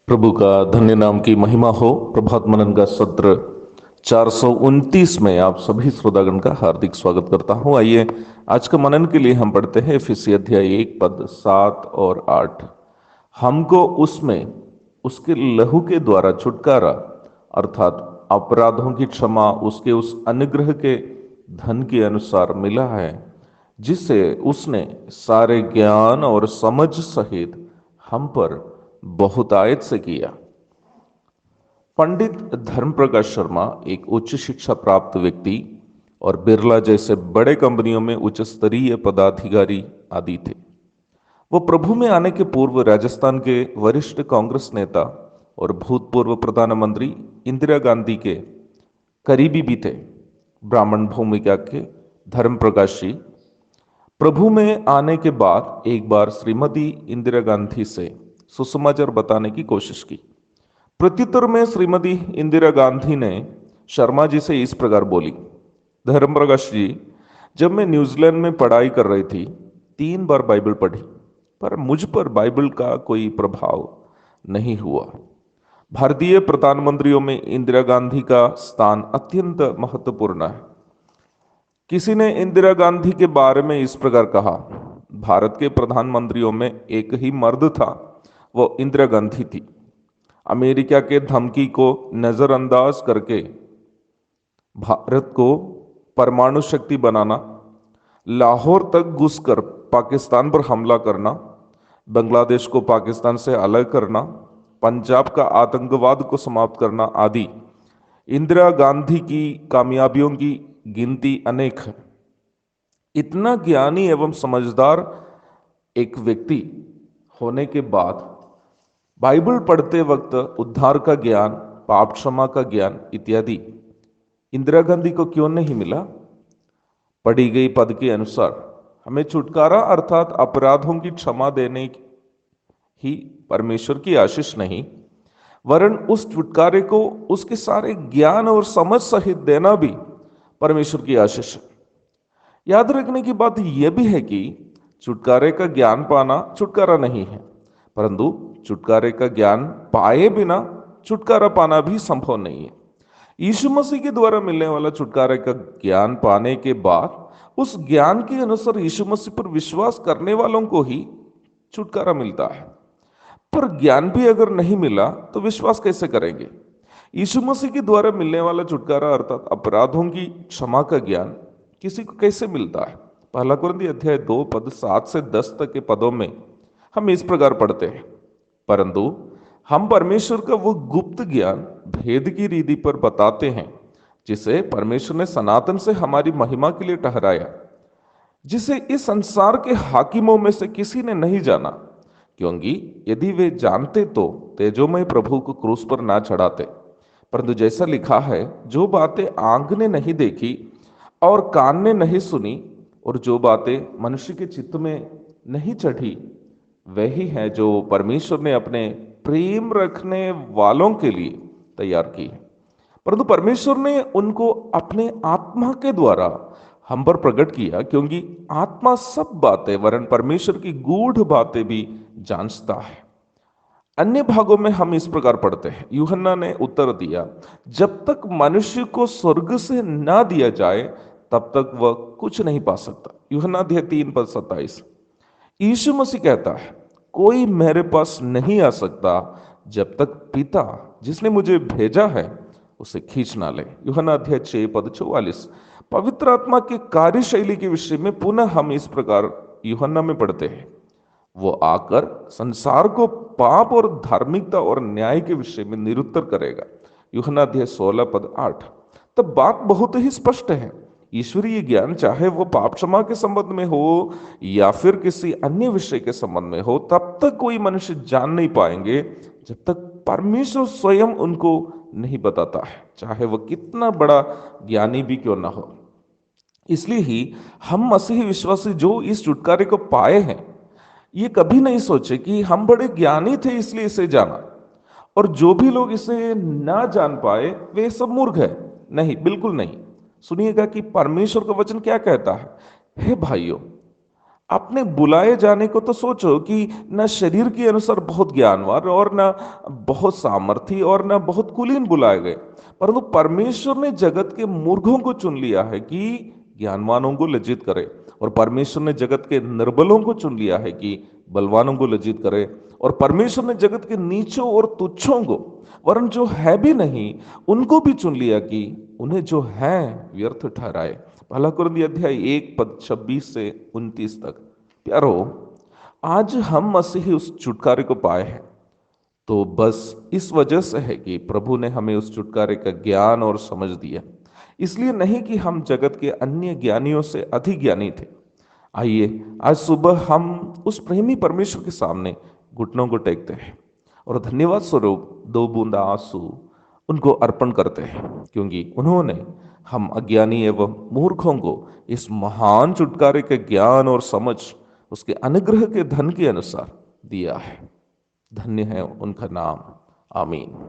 प्रभु का धन्य नाम की महिमा हो। प्रभात मनन का सत्र 429 में आप सभी श्रोतागण का हार्दिक स्वागत करता हूं। आइए आज का मनन के लिए हम पढ़ते हैं इफिसी अध्याय 1 पद 7 और 8। हमको उसमें उसके लहू के द्वारा छुटकारा अर्थात अपराधों की क्षमा उसके उस अनुग्रह के धन के अनुसार मिला है, जिसे उसने सारे ज्ञान और समझ सहित हम पर बहुतायत से किया। पंडित धर्म प्रकाश शर्मा एक उच्च शिक्षा प्राप्त व्यक्ति और बिरला जैसे बड़े कंपनियों में उच्च स्तरीय पदाधिकारी आदि थे। वो प्रभु में आने के पूर्व राजस्थान के वरिष्ठ कांग्रेस नेता और भूतपूर्व प्रधानमंत्री इंदिरा गांधी के करीबी भी थे। ब्राह्मण भूमिका के धर्म प्रकाश जी प्रभु में आने के बाद एक बार श्रीमती इंदिरा गांधी से सुसमाचार बताने की कोशिश की। प्रत्युत्तर में श्रीमती इंदिरा गांधी ने शर्मा जी से इस प्रकार बोली, धर्म प्रकाश जी, जब मैं न्यूजीलैंड में पढ़ाई कर रही थी 3 बार बाइबल पढ़ी, पर मुझ पर बाइबल का कोई प्रभाव नहीं हुआ। भारतीय प्रधानमंत्रियों में इंदिरा गांधी का स्थान अत्यंत महत्वपूर्ण है। किसी ने इंदिरा गांधी के बारे में इस प्रकार कहा, भारत के प्रधानमंत्रियों में एक ही मर्द था, वो इंदिरा गांधी थी। अमेरिका के धमकी को नजरअंदाज करके भारत को परमाणु शक्ति बनाना, लाहौर तक घुसकर पाकिस्तान पर हमला करना, बांग्लादेश को पाकिस्तान से अलग करना, पंजाब का आतंकवाद को समाप्त करना आदि इंदिरा गांधी की कामयाबियों की गिनती अनेक है। इतना ज्ञानी एवं समझदार एक व्यक्ति होने के बाद बाइबल पढ़ते वक्त उद्धार का ज्ञान, पाप क्षमा का ज्ञान इत्यादि इंदिरा गांधी को क्यों नहीं मिला? पढ़ी गई पद के अनुसार हमें छुटकारा अर्थात अपराधों की क्षमा देने ही परमेश्वर की आशीष नहीं, वरन उस छुटकारे को उसके सारे ज्ञान और समझ सहित देना भी परमेश्वर की आशीष है। याद रखने की बात यह भी है कि छुटकारे का ज्ञान पाना छुटकारा नहीं है, परंतु छुटकारे का ज्ञान पाए बिना छुटकारा पाना भी संभव नहीं है। यीशु मसीह के द्वारा मिलने वाला छुटकारे का ज्ञान पाने के बाद उस ज्ञान के अनुसार यीशु मसीह पर विश्वास करने वालों को ही छुटकारा मिलता है। पर ज्ञान भी अगर नहीं मिला तो विश्वास कैसे करेंगे? यीशु मसीह के द्वारा मिलने वाला छुटकारा अर्थात अपराधों की क्षमा का ज्ञान किसी को कैसे मिलता है? पहला कुरिन्थी अध्याय 2 पद 7 से 10 तक के पदों में हम इस प्रकार पढ़ते हैं, परंतु हम परमेश्वर का वो गुप्त ज्ञान भेद की रीति पर बताते हैं, जिसे परमेश्वर ने सनातन से हमारी महिमा के लिए ठहराया, जिसे इस संसार के हाकिमों में से किसी ने नहीं जाना, क्योंकि यदि वे जानते तो तेजोमय प्रभु को क्रूस पर ना चढ़ाते। परंतु जैसा लिखा है, जो बातें आंख ने नहीं देखी और कान ने नहीं सुनी और जो बातें मनुष्य के चित्त में नहीं चढ़ी, वही है जो परमेश्वर ने अपने प्रेम रखने वालों के लिए तैयार की है। परंतु परमेश्वर ने उनको अपने आत्मा के द्वारा हम पर प्रकट किया, क्योंकि आत्मा सब बातें वरन परमेश्वर की गूढ़ बातें भी जानता है। अन्य भागों में हम इस प्रकार पढ़ते हैं, यूहन्ना ने उत्तर दिया, जब तक मनुष्य को स्वर्ग से ना दिया जाए तब तक वह कुछ नहीं पा सकता। यूहन्ना अध्याय 3 पद 27। यीशु मसीह कहता है, कोई मेरे पास नहीं आ सकता जब तक पिता जिसने मुझे भेजा है उसे खींच ना ले। यूहन्ना अध्याय 6 पद 44। पवित्र आत्मा की कार्यशैली के विषय में पुनः हम इस प्रकार यूहन्ना में पढ़ते हैं, वो आकर संसार को पाप और धार्मिकता और न्याय के विषय में निरुत्तर करेगा। यूहन्ना अध्याय 16 पद 8। तब बात बहुत ही स्पष्ट है, ईश्वरीय ज्ञान चाहे वो पाप क्षमा के संबंध में हो या फिर किसी अन्य विषय के संबंध में हो, तब तक कोई मनुष्य जान नहीं पाएंगे जब तक परमेश्वर स्वयं उनको नहीं बताता है, चाहे वो कितना बड़ा ज्ञानी भी क्यों ना हो। इसलिए ही हम मसीही विश्वासी जो इस छुटकारे को पाए हैं, ये कभी नहीं सोचे कि हम बड़े ज्ञानी थे इसलिए इसे जाना, और जो भी लोग इसे ना जान पाए वे सब मूर्ख है। नहीं, बिल्कुल नहीं। सुनिएगा कि परमेश्वर का वचन क्या कहता है। हे भाइयों, अपने बुलाए जाने को तो सोचो कि न शरीर के अनुसार बहुत ज्ञानवान और न बहुत सामर्थी और न बहुत कुलीन बुलाए गए, परंतु परमेश्वर ने जगत के मूर्खों को चुन लिया है कि ज्ञानवानों को लज्जित करे, और परमेश्वर ने जगत के निर्बलों को चुन लिया है कि बलवानों को लज्जित करे, और परमेश्वर ने जगत के नीचों और तुच्छों को, वरन जो है भी नहीं उनको भी चुन लिया कि उन्हें जो है व्यर्थ ठहराए। पहला कुरिन्थी अध्याय 1 पद 26 से 29 तक। प्यारो, आज हम मसीही उस छुटकारे को पाए हैं तो बस इस वजह से है कि प्रभु ने हमें उस छुटकारे का ज्ञान और समझ दिया, इसलिए नहीं कि हम जगत के अन्य ज्ञानियों से अधिक ज्ञानी थे। आइए आज सुबह हम उस प्रेमी परमेश्वर के सामने घुटनों को टेकते हैं और धन्यवाद स्वरूप 2 बूंदा आंसू उनको अर्पण करते हैं, क्योंकि उन्होंने हम अज्ञानी एवं मूर्खों को इस महान छुटकारे के ज्ञान और समझ उसके अनुग्रह के धन के अनुसार दिया है। धन्य है उनका नाम। आमीन।